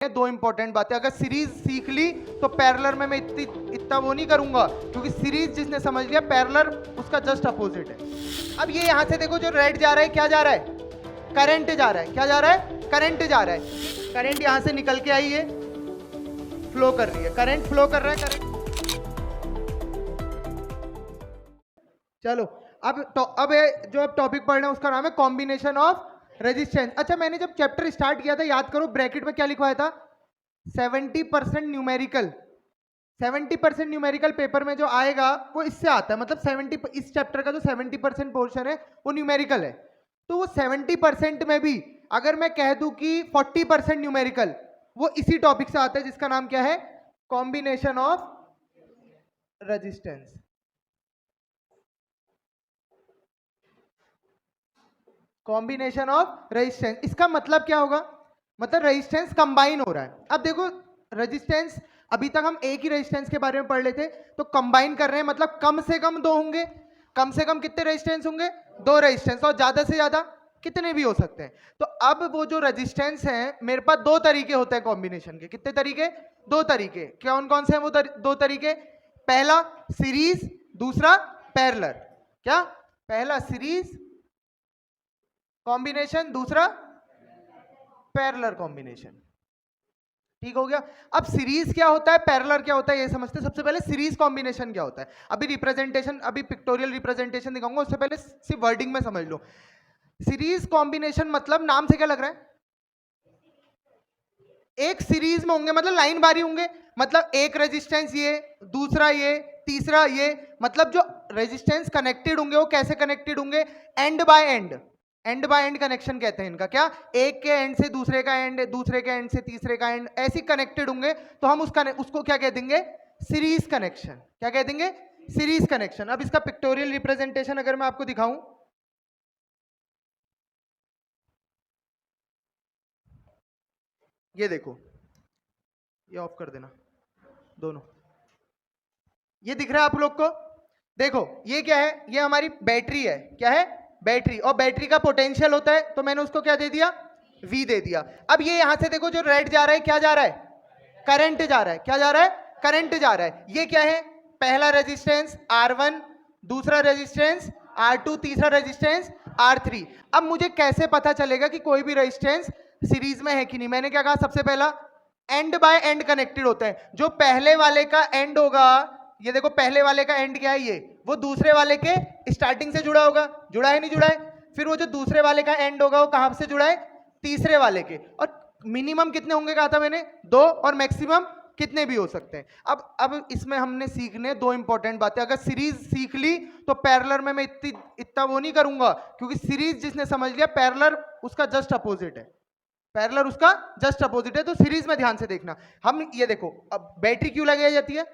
दो इंपॉर्टेंट बातें, अगर सीरीज सीख ली तो पैरेलल में मैं इतना वो नहीं करूंगा, क्योंकि सीरीज जिसने समझ लिया पैरेलल उसका जस्ट अपोजिट है। अब ये यहां से देखो, जो रेड जा रहा है क्या जा रहा है? करंट जा रहा है। क्या जा रहा है? करंट जा रहा है। करंट यहां से निकल के आई है, फ्लो कर रही है, करंट फ्लो कर रहा है, करंट। चलो अब जो अब टॉपिक पढ़ना है उसका नाम है कॉम्बिनेशन ऑफ रेजिस्टेंस। अच्छा, मैंने जब चैप्टर स्टार्ट किया था, याद करो ब्रैकेट में क्या लिखवाया था? 70% न्यूमेरिकल। 70% न्यूमेरिकल पेपर में जो आएगा वो इससे आता है, मतलब 70, इस चैप्टर का जो 70% पोर्शन है वो न्यूमेरिकल है। तो वो 70% में भी अगर मैं कह दूं कि 40% न्यूमेरिकल, वो इसी टॉपिक से आता है जिसका नाम क्या है? Combination of resistance. Combination of resistance, इसका मतलब क्या होगा? मतलब रेजिस्टेंस कंबाइन हो रहा है। अब देखो, रेजिस्टेंस अभी तक हम एक ही रेजिस्टेंस के बारे में पढ़ लेते, तो कंबाइन कर रहे हैं मतलब कम से कम दो होंगे। कम से कम कितने रेजिस्टेंस होंगे? दो रेजिस्टेंस, और ज्यादा से ज्यादा कितने भी हो सकते हैं। तो अब वो जो रेजिस्टेंस है, मेरे पास दो तरीके होते हैं कॉम्बिनेशन के। कितने तरीके? दो तरीके। कौन कौन से हैं वो दो तरीके? पहला सीरीज, दूसरा पैरेलल। क्या? पहला सीरीज कॉम्बिनेशन, दूसरा पैरेलल कॉम्बिनेशन। ठीक हो गया। अब सीरीज क्या होता है, पैरेलल क्या होता है, ये समझते हैं। सबसे पहले सीरीज कॉम्बिनेशन क्या होता है। अभी रिप्रेजेंटेशन, अभी पिक्टोरियल रिप्रेजेंटेशन दिखाऊंगा, उससे पहले सिर्फ वर्डिंग में समझ लो। सीरीज कॉम्बिनेशन मतलब नाम से क्या लग रहा है? एक सीरीज में होंगे, मतलब लाइन बारी होंगे, मतलब एक रेजिस्टेंस ये, दूसरा ये, तीसरा ये, मतलब जो रेजिस्टेंस कनेक्टेड होंगे वो कैसे कनेक्टेड होंगे? End by end. End by end connection कहते हैं इनका। क्या? एक के एंड से दूसरे का एंड, दूसरे के एंड से तीसरे का एंड, ऐसी कनेक्टेड होंगे, तो हम उसको क्या कह देंगे? Series connection. क्या कह देंगे? Series connection. अब इसका पिक्टोरियल रिप्रेजेंटेशन अगर मैं आपको दिखाऊं, ये देखो, ये ऑफ कर देना दोनों। ये दिख रहा है आप लोग को? देखो ये क्या है? ये हमारी बैटरी है। क्या है? बैटरी। और बैटरी का पोटेंशियल होता है, तो मैंने उसको क्या दे दिया? V दे दिया। अब ये यहां से देखो, जो रेड जा रहा है क्या जा रहा है? करंट जा रहा है। क्या जा रहा है? करंट जा रहा है। ये क्या है? पहला रेजिस्टेंस R1, दूसरा रेजिस्टेंस R2, तीसरा रेजिस्टेंस R3। अब मुझे कैसे पता चलेगा कि कोई भी रेजिस्टेंस सीरीज में है कि नहीं? मैंने क्या कहा? सबसे पहला एंड बाय एंड कनेक्टेड होते हैं। जो पहले वाले का एंड होगा, ये देखो पहले वाले का एंड क्या है? ये वो दूसरे वाले के स्टार्टिंग से जुड़ा होगा। जुड़ा है नहीं जुड़ा है? फिर वो जो दूसरे वाले का एंड होगा वो कहां से जुड़ा है? तीसरे वाले के। और मिनिमम कितने होंगे कहा था मैंने? दो, और मैक्सिमम कितने भी हो सकते हैं। अब इसमें हमने सीखने दो इंपॉर्टेंट बातें। अगर सीरीज सीख ली तो पैरेलल में मैं इतना वो नहीं करूंगा, क्योंकि सीरीज जिसने समझ लिया पैरेलल उसका जस्ट अपोजिट है। पैरेलल उसका जस्ट अपोजिट है। तो सीरीज में ध्यान से देखना। हम ये देखो, अब बैटरी क्यों लगाई जाती है?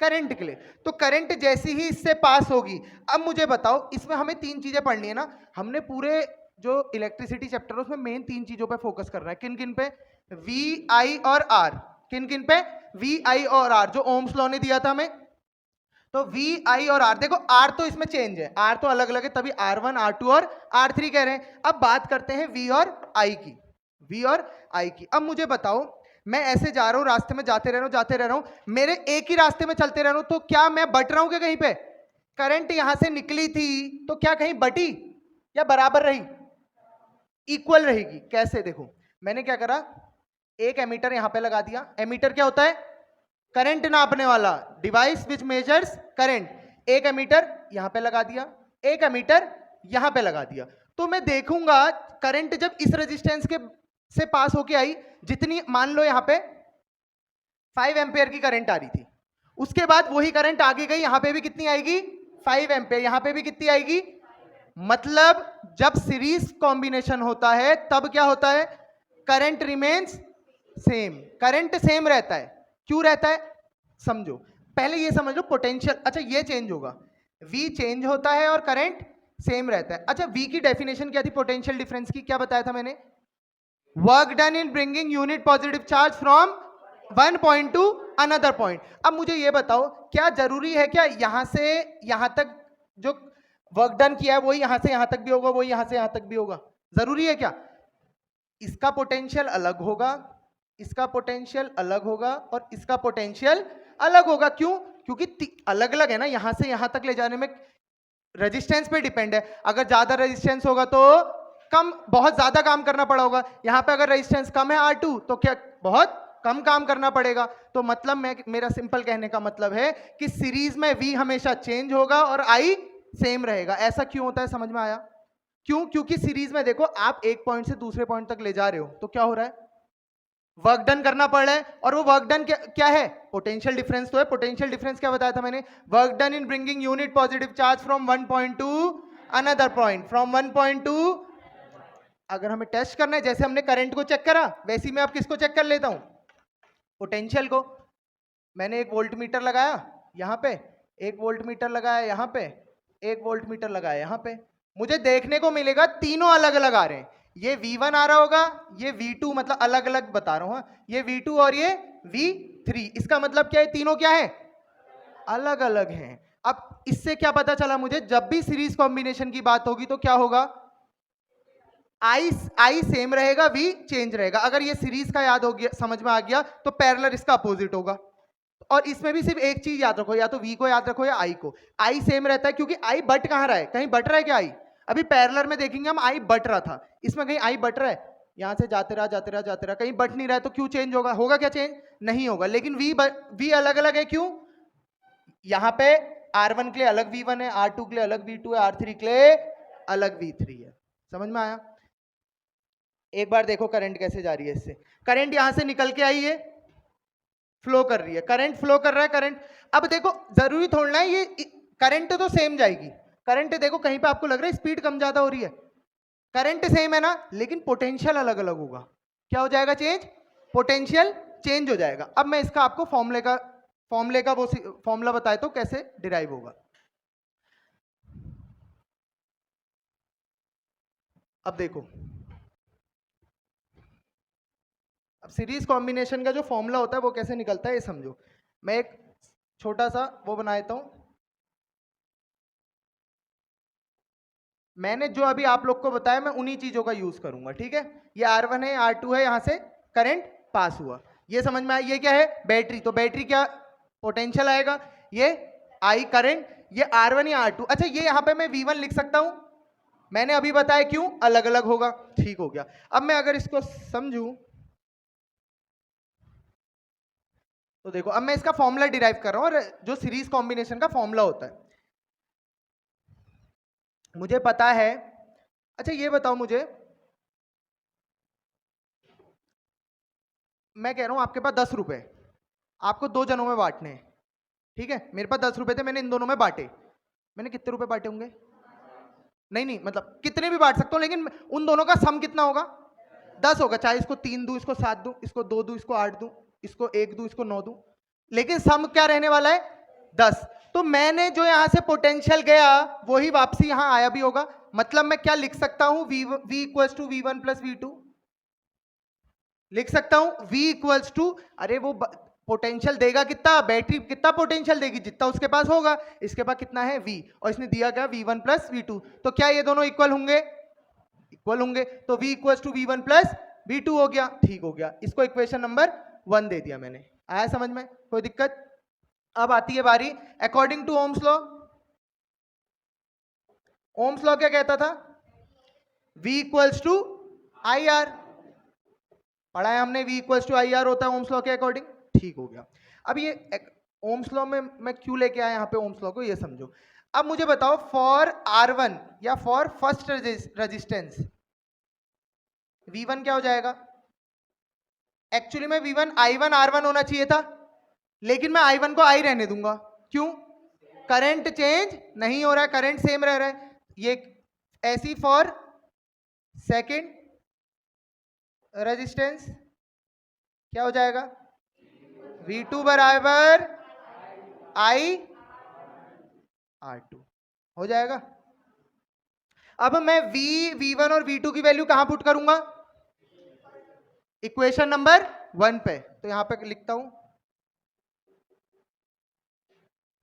करंट के लिए। तो करंट जैसी ही इससे पास होगी। अब मुझे बताओ, इसमें हमें तीन चीजें पढ़नी है ना। हमने पूरे जो इलेक्ट्रिसिटी चैप्टर है उसमें मेन तीन चीजों पे फोकस करना है। किन किन पे? V, I और R। किन किन पे? V, I और R, जो ओम्स लॉ ने दिया था हमें। तो V, I और R। देखो R तो इसमें चेंज है, R तो अलग अलग है, तभी R1, R2 और R3 कह रहे हैं। अब बात करते हैं V और I की। V और I की। अब मुझे बताओ, मैं ऐसे जा रहा हूं, रास्ते में जाते रह रहा हूं, जाते रह रहा हूं, मेरे एक ही रास्ते में चलते रह रहा हूं, तो क्या मैं बट रहा हूं क्या कहीं पे? करंट यहां से निकली थी तो क्या कहीं बटी या बराबर रही? इक्वल रहेगी। कैसे? देखो, मैंने क्या करा, एक एमीटर यहां पे लगा दिया। एमीटर क्या होता है? करंट नापने वाला डिवाइस विच मेजर्स करंट। एक एमीटर यहां पे लगा दिया, एक एमीटर यहां पे लगा दिया। तो मैं देखूंगा करंट जब इस रेजिस्टेंस के से पास होके आई, जितनी मान लो यहां पे 5 एम्पेयर की करंट आ रही थी, उसके बाद वही करंट आगे गई, यहां पे भी कितनी आएगी? 5 एम्पेयर। यहां पे भी कितनी आएगी? मतलब जब सीरीज कॉम्बिनेशन होता है तब क्या होता है? Current remains same. Current same रहता है। क्यों रहता है? समझो, पहले ये समझ लो पोटेंशियल। अच्छा, ये चेंज होगा, V चेंज होता है और करंट सेम रहता है। अच्छा, V की डेफिनेशन क्या थी पोटेंशियल डिफरेंस की? क्या बताया था मैंने? Work done in bringing unit positive charge from one point two another point. अब मुझे ये बताओ, क्या जरूरी है क्या यहां से यहां तक जो वर्क डन किया है वही यहां से यहां तक भी होगा, वही यहां से यहां तक भी होगा? जरूरी है क्या? इसका पोटेंशियल अलग होगा, इसका पोटेंशियल अलग होगा और इसका पोटेंशियल अलग होगा। क्यों? क्योंकि अलग अलग है ना, यहां से यहां तक ले जाने में रेजिस्टेंस पे डिपेंड है। अगर ज्यादा रेजिस्टेंस होगा तो कम, बहुत ज्यादा काम करना पड़ा होगा। यहां पे अगर रेजिस्टेंस कम है R2 तो क्या बहुत कम काम करना पड़ेगा। तो मतलब मेरा सिंपल कहने का मतलब है कि सीरीज में V हमेशा चेंज होगा और I सेम रहेगा। ऐसा क्यों होता है, समझ में आया? क्यों? क्योंकि सीरीज में देखो, आप एक पॉइंट से दूसरे पॉइंट तक ले जा रहे हो तो क्या हो रहा है, वर्क डन करना पड़ रहा है। और वो वर्क डन क्या है, पोटेंशियल डिफरेंस तो है। पोटेंशियल डिफरेंस क्या बताया था मैंने, work done in bringing unit positive charge from one point two another point, from one point two. अगर हमें टेस्ट करना है, जैसे हमने करंट को चेक करा वैसे ही मैं अब किसको चेक कर लेता हूं, पोटेंशियल को। मैंने एक वोल्ट मीटर लगाया यहां पे, एक वोल्ट मीटर लगाया यहां पे, एक वोल्ट मीटर लगाया यहां पे। मुझे देखने को मिलेगा तीनों अलग अलग आ रहे हैं। ये V1 आ रहा होगा, ये V2, मतलब अलग अलग बता रहा हूं, ये V2 और ये V3। इसका मतलब क्या है, तीनों क्या है, अलग अलग हैं। अब इससे क्या पता चला मुझे, जब भी सीरीज कॉम्बिनेशन की बात होगी तो क्या होगा, आई सेम रहेगा, V चेंज रहेगा। अगर ये सीरीज का याद हो गया, समझ में आ गया, तो पैरेलल इसका अपोजिट होगा। और इसमें भी सिर्फ एक चीज याद रखो, या तो V को याद रखो या I को। I सेम रहता है क्योंकि I बट कहां रहा है, कहीं बट रहा है क्या I? अभी पैरेलल में देखेंगे हम I बट रहा था, इसमें कहीं I बट रहा है, यहां से जाते रहा जाते रहा जाते रहा, कहीं बट नहीं रहा है, तो क्यों चेंज होगा, होगा क्या चेंज, नहीं होगा। लेकिन V अलग अलग है, क्यों, यहां पे R1 के लिए अलग V1 है, R2 के लिए अलग V2 है, R3 के लिए अलग V3 है। समझ में आया? एक बार देखो करंट कैसे जा रही है इससे। करंट यहां से निकल के आई है, फ्लो कर रही है, करंट फ्लो कर रहा है, करंट। अब देखो जरूरी थोड़ा है ये करंट तो सेम जाएगी, करंट देखो कहीं पे आपको लग रहा है स्पीड कम ज्यादा हो रही है, करंट सेम है ना, लेकिन पोटेंशियल अलग अलग होगा। क्या हो जाएगा चेंज, पोटेंशियल चेंज हो जाएगा। अब मैं इसका आपको फॉर्मूले का वो फॉर्मूला बताया तो कैसे डिराइव होगा। अब देखो, अब सीरीज कॉम्बिनेशन का जो फॉर्मूला होता है वो कैसे निकलता है ये समझो। मैं एक छोटा सा वो बना देता हूं। मैंने जो अभी आप लोग को बताया मैं उन्हीं चीजों का यूज करूंगा, ठीक है। ये R1 है, R2 है, यहां से करंट पास हुआ, ये समझ में आया। ये क्या है, बैटरी, तो बैटरी क्या पोटेंशियल आएगा, ये I करंट, ये R1 या R2। अच्छा, ये यहां पे मैं V1 लिख सकता हूं, मैंने अभी बताया क्यों, अलग अलग होगा, ठीक हो गया। अब मैं अगर इसको समझूं तो देखो, अब मैं इसका फॉर्मूला डिराइव कर रहा हूं, और जो सीरीज कॉम्बिनेशन का फॉर्मूला होता है मुझे पता है। अच्छा ये बताओ मुझे, मैं कह रहा हूं आपके पास 10 रुपए, आपको दो जनों में बांटने हैं, ठीक है। मेरे पास 10 रुपए थे, मैंने इन दोनों में बांटे, मैंने कितने रुपए बांटे होंगे, नहीं नहीं मतलब कितने भी बांट सकता हूं, लेकिन उन दोनों का सम कितना होगा, 10 होगा। चाहे इसको 3 दूं, इसको 7 दूं, इसको 2 दूं, इसको 8 दूं, इसको 1 दूं, इसको 9 दूं, लेकिन सम क्या रहने वाला है, 10। तो मैंने जो यहां से पोटेंशियल गया वही वापसी यहां आया भी होगा। मतलब मैं क्या लिख सकता हूं, V equals to V1 plus V2 लिख सकता हूं। V इक्वल्स टू, अरे वो पोटेंशियल देगा कितना, बैटरी कितना पोटेंशियल देगी, जितना उसके पास होगा। इसके पास कितना है V, और इसने दिया क्या V1 प्लस V2, तो क्या ये दोनों इक्वल होंगे, इक्वल होंगे। तो V equals to V1 plus V2 हो गया, ठीक हो गया। इसको इक्वेशन नंबर 1 दे दिया मैंने। आया समझ में, कोई दिक्कत? अब आती है बारी according to Ohm's law. Ohm's law क्या कहता था, V इक्वल्स टू IR, पढ़ा है हमने, V इक्वल्स टू IR होता है ओम्स लॉ के अकॉर्डिंग, ठीक हो गया। अब ये ओम्स लॉ में मैं क्यों लेके आया यहाँ पे ओम्स लॉ को, ये समझो। अब मुझे बताओ, फॉर R1 या फॉर फर्स्ट रेजिस्टेंस V1 क्या हो जाएगा, एक्चुअली में V1 I1 R1 होना चाहिए था, लेकिन मैं I1 को I रहने दूंगा। क्यों, करंट चेंज नहीं हो रहा है, करंट सेम रह रहा है। ये ऐसी फॉर सेकंड रेजिस्टेंस क्या हो जाएगा, V2 बराबर I R2 हो जाएगा। अब मैं V1 और V2 की वैल्यू कहां पुट करूंगा, इक्वेशन नंबर 1 पे। तो यहां पे लिखता हूं,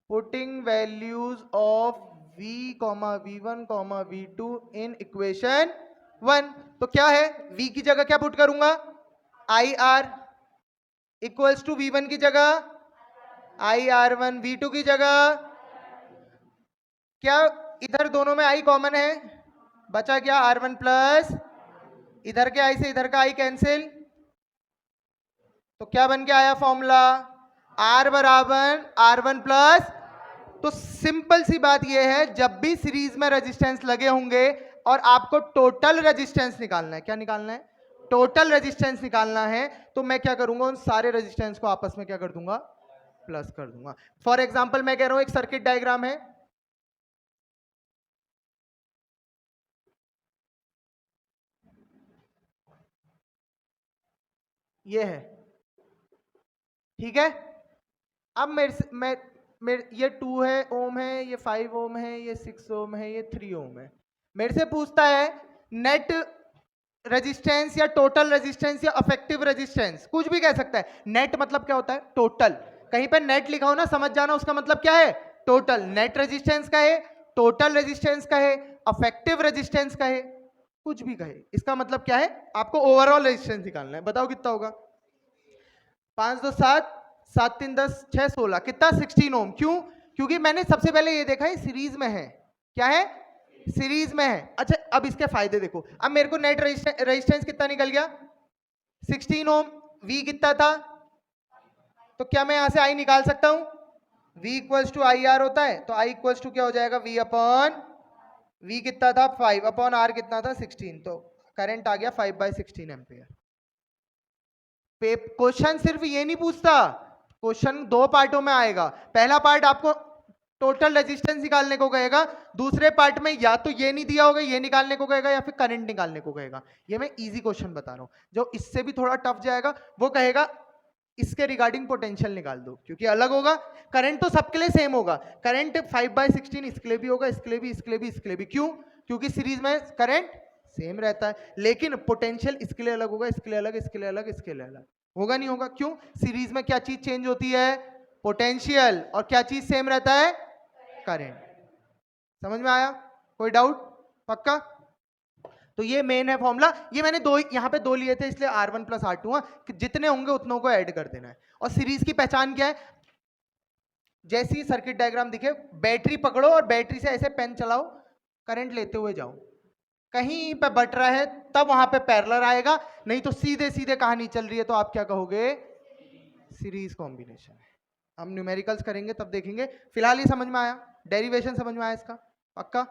putting values of V1, V2 in equation 1। तो क्या है, V की जगह क्या पुट करूंगा, IR, इक्वल्स टू V1 की जगह I R1, V2 की जगह क्या इधर दोनों में I कॉमन है, बचा क्या R1 प्लस इधर के I से इधर का I कैंसिल, तो क्या बन के आया फॉर्मूला R बराबर R1 प्लस। तो सिंपल सी बात यह है, जब भी सीरीज में रेजिस्टेंस लगे होंगे और आपको टोटल रेजिस्टेंस निकालना है, क्या निकालना है, टोटल रेजिस्टेंस निकालना है, तो मैं क्या करूंगा, उन सारे रेजिस्टेंस को आपस में क्या कर दूंगा, प्लस कर दूंगा। फॉर एग्जांपल मैं कह रहा हूं एक सर्किट डायग्राम है, ये है, ठीक है। अब मेरे ये 2 है ओम है, ये 5 ओम है, ये 6 ओम है, ये 3 ओम है। मेरे से पूछता है नेट रेजिस्टेंस या टोटल रेजिस्टेंस या अफेक्टिव रेजिस्टेंस, कुछ भी कह सकता है। नेट मतलब क्या होता है, टोटल। कहीं पे नेट लिखा हो ना, समझ जाना उसका मतलब क्या है, टोटल। नेट रेजिस्टेंस का है, टोटल रेजिस्टेंस का है, अफेक्टिव रेजिस्टेंस का है, कुछ भी कहे, इसका मतलब क्या है, आपको ओवरऑल रेजिस्टेंस निकालना है। बताओ कितना होगा, 5 2 7 7 3 10 6 16, कितना 16 ओम। क्यों, क्योंकि मैंने सबसे पहले ये देखा है सीरीज में है, क्या है, सीरीज में है। अच्छा अब इसके फायदे देखो, अब मेरे को नेट रेजिस्टेंस कितना निकल गया 16 ओम, V कितना था, तो क्या मैं यहां से I निकाल सकता हूं, V equals to I R होता है, तो I इक्वल्स टू क्या हो जाएगा, V अपॉन V कितना था 5 अपॉन R कितना था 16, तो करंट आ गया 5/16 एम्पियर। क्वेश्चन सिर्फ ये नहीं पूछता, क्वेश्चन दो पार्टों में आएगा। पहला पार्ट आपको टोटल रेजिस्टेंस निकालने को कहेगा, दूसरे पार्ट में या तो ये नहीं दिया होगा, ये निकालने को कहेगा, या फिर करंट निकालने को कहेगा। ये मैं इजी क्वेश्चन बता रहा हूं, जो इससे भी थोड़ा टफ जाएगा वो कहेगा इसके रिगार्डिंग पोटेंशियल निकाल दो, क्योंकि अलग होगा। करंट तो सबके लिए सेम होगा, करंट 5/16 इसके लिए भी होगा, इसके लिए भी, इसके लिए भी, इसके लिए भी। क्यों, क्योंकि सीरीज में करंट सेम रहता है, लेकिन पोटेंशियल इसके लिए अलग होगा, इसके लिए अलग, इसके लिए अलग, इसके लिए अलग होगा, नहीं होगा। क्यों, सीरीज में क्या चीज चेंज होती है, पोटेंशियल, और क्या चीज सेम रहता है, करंट। समझ में आया, कोई डाउट, पक्का। तो ये मेन है फॉर्मूला, ये मैंने दो यहाँ पे दो लिए थे, इसलिए R1 प्लस R2 है, जितने होंगे उतनों को ऐड कर देना है। और सीरीज की पहचान क्या है, जैसी सर्किट डायग्राम दिखे, बैटरी पकड़ो और बैटरी से ऐसे पेन चलाओ, करंट लेते हुए जाओ, कहीं पे बट रहा है तब वहां पे पैरेलल आएगा, नहीं तो सीधे सीधे कहानी चल रही है तो आप क्या कहोगे, सीरीज कॉम्बिनेशन है। हम न्यूमेरिकल्स करेंगे तब देखेंगे, फिलहाल ये समझ में आया, डेरिवेशन समझ में आया इसका, पक्का।